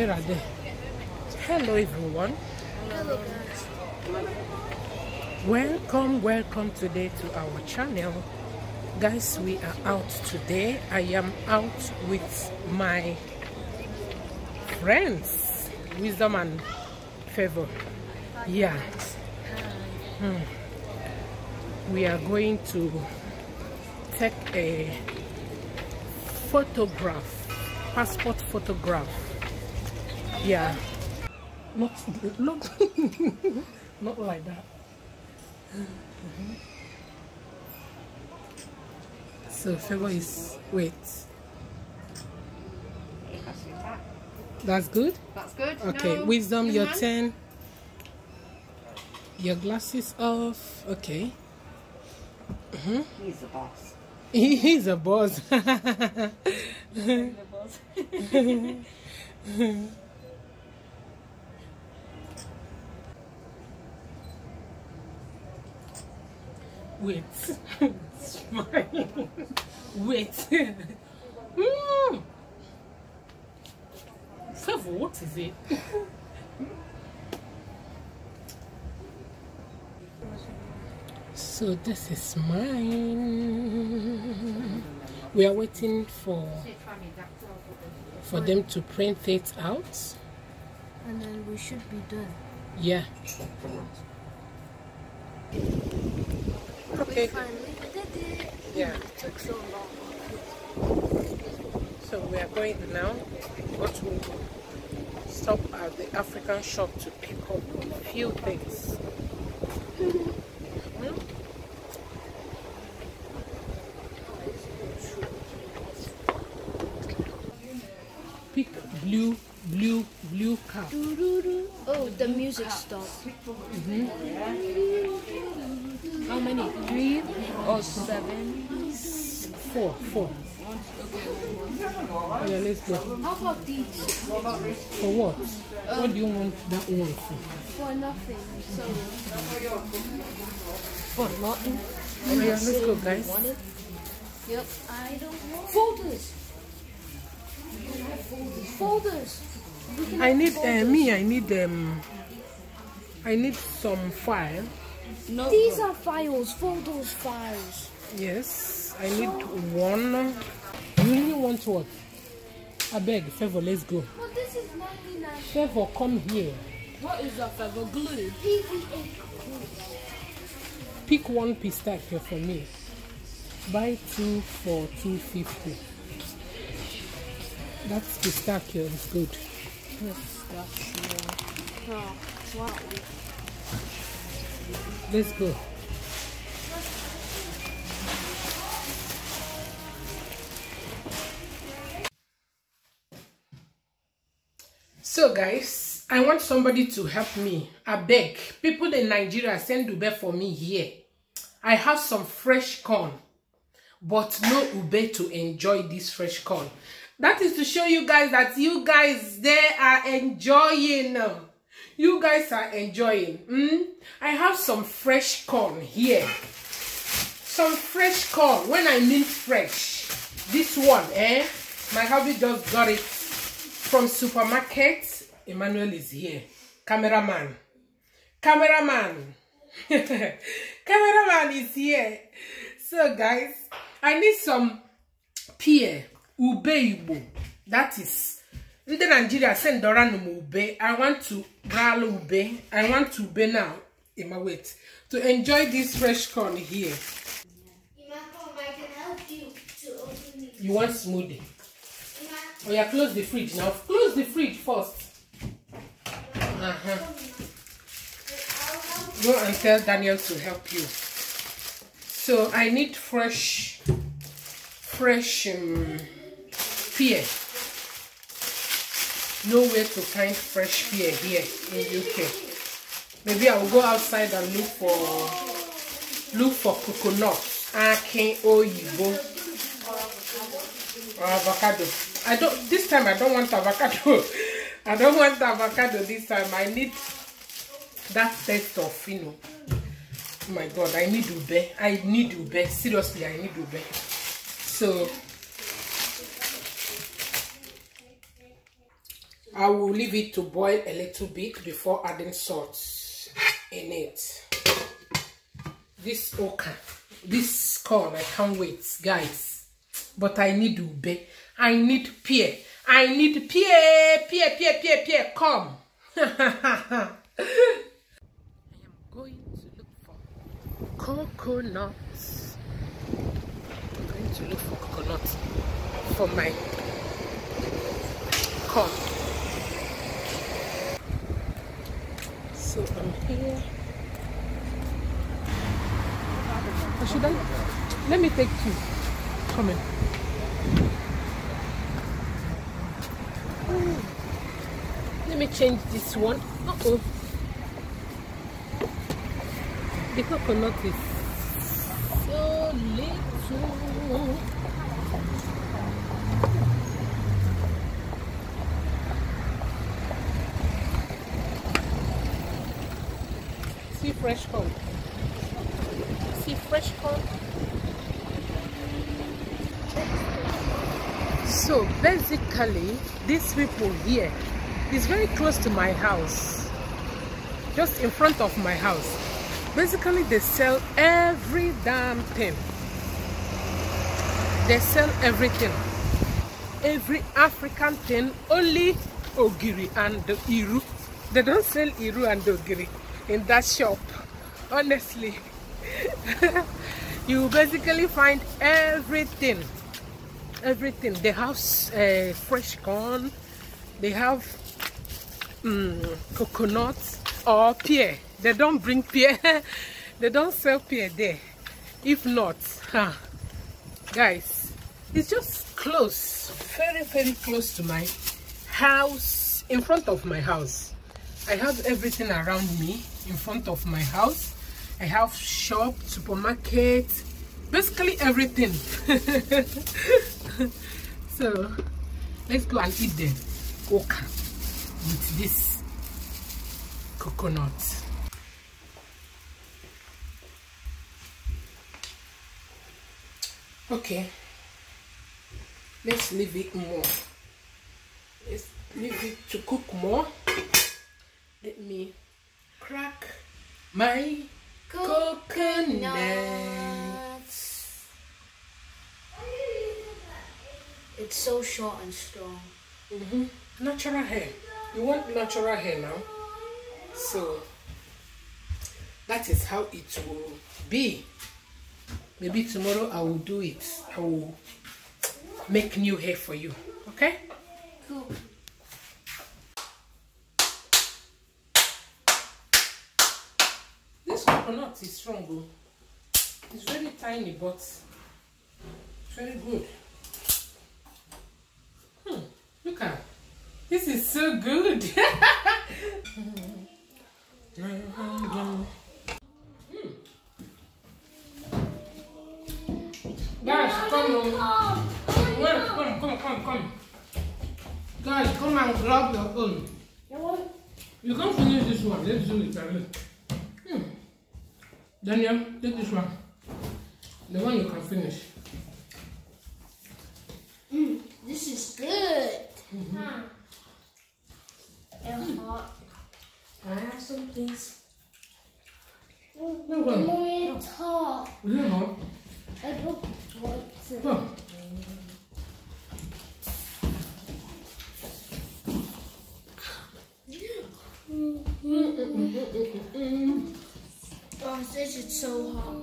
Where are they? Hello everyone. Hello guys. Welcome today to our channel. Guys, we are out today. I am out with my friends, Wisdom and Favor. Yeah. We are going to take a photograph, passport photograph. Yeah. Not not like that. So Favor is wait. That's good? That's good. Okay, No. Wisdom, your turn. Your glasses off. Okay. He's the boss. He's a boss. The boss. Wait. Smile. Wait. Favor, what is it? So this is mine. We are waiting for them to print it out. And then we should be done. Yeah. Okay. We finally did it. Yeah. It took so long. So we are going now. What we stop at the African shop to pick up a few things. Pick blue car. Oh, the music stopped. How many? 3 or 7? 4. Yeah, let's go. How about these? For what? What do you want that one for? For nothing. So for nothing. Oh yeah, let's go, guys. Yep. I don't want folders. Folders. I need I need some file. No. These are files. Folders files. Yes, I need one. You really want what? I beg, Favor, let's go. But this is 99. Favor, come here. What is that, Favor? Glue. PVA glue. Pick one pistachio for me. Buy 2 for $2.50. That's pistachio, it's good. Pistachio. Oh, wow. Let's go. So guys, I want somebody to help me. I beg. People in Nigeria send ube for me here. I have some fresh corn, but no ube to enjoy this fresh corn. That is to show you guys that you guys there are enjoying. You guys are enjoying. I have some fresh corn here. Some fresh corn. When I mean fresh, this one, my hubby just got it from supermarket. Emmanuel is here. Cameraman. Cameraman is here. So guys, I need some pear. Ube Igbo. That is in the Nigeria send Doran ube. I want to bral ube. I want to ube now. Emma, wait. To enjoy this fresh corn here. I can help you to open it. You want smoothie? Oh yeah, close the fridge now. Close the fridge first. Go and tell Daniel to help you. So I need fresh pear. Nowhere to find fresh pear here in UK. Maybe I will go outside and look for coconut, ake, oyibo, or avocado. This time I don't want avocado. I don't want avocado this time. I need that taste of, oh my god, I need ube. I need ube. Seriously, I need ube. So I will leave it to boil a little bit before adding salt in it. This okra, this corn, I can't wait, guys. But I need ube. I need pear. I need pear, come. I am going to look for coconuts. I'm going to look for coconuts for my corn. So I'm here. Or should I? Let me take two. Come in. Let me change this one. Uh-oh. The coconut is so little. See fresh corn. See fresh corn. So basically, these people here is very close to my house, just in front of my house. Basically, they sell every damn thing. They sell everything, every African thing. Only ogiri and the iru. They don't sell iru and ogiri in that shop. Honestly, you basically find everything. Everything. They have fresh corn. They have coconuts or pear. They don't bring pear. They don't sell pear there. If not, guys, it's just close, very, very close to my house, in front of my house. I have everything around me in front of my house. I have shop, supermarket, basically everything. So let's go and eat the okra with this coconut. Okay, let's leave it more. Let's leave it to cook more. Let me crack my coconuts. It's so short and strong. Natural hair. You want natural hair now? So that is how it will be. Maybe tomorrow I will do it. I will make new hair for you. Okay? Cool. This coconut is strong though. It's very tiny but it's very good. Look at it. This is so good. Guys, come on. Come. Guys, come and grab your own. You can't finish this one. Let's do it. Daniel, take this one. The one you can finish. This is good. And hot. Can I have some, please? No, it's hot. Is it hot? I don't want to. Oh. Oh, this is so hot.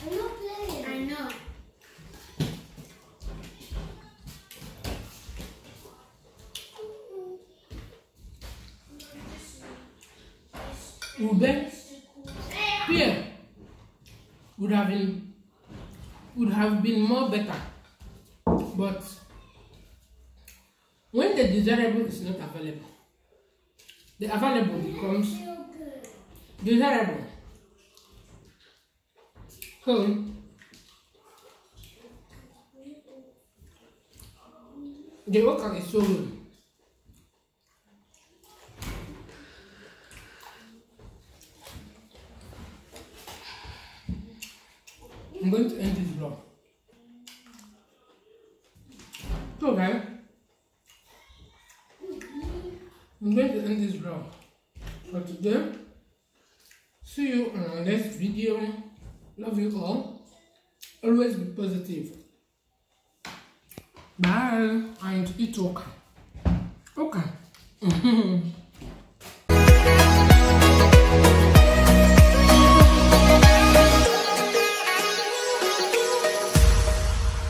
I'm not playing. I know. Ube, pear would have been more better, but when the desirable is not available, the available becomes desirable. So the okra is so good. I'm going to end this vlog. So guys, I'm going to end this vlog for today. See you in our next video. Love you all. Always be positive. Bye. And eat okay. Okay.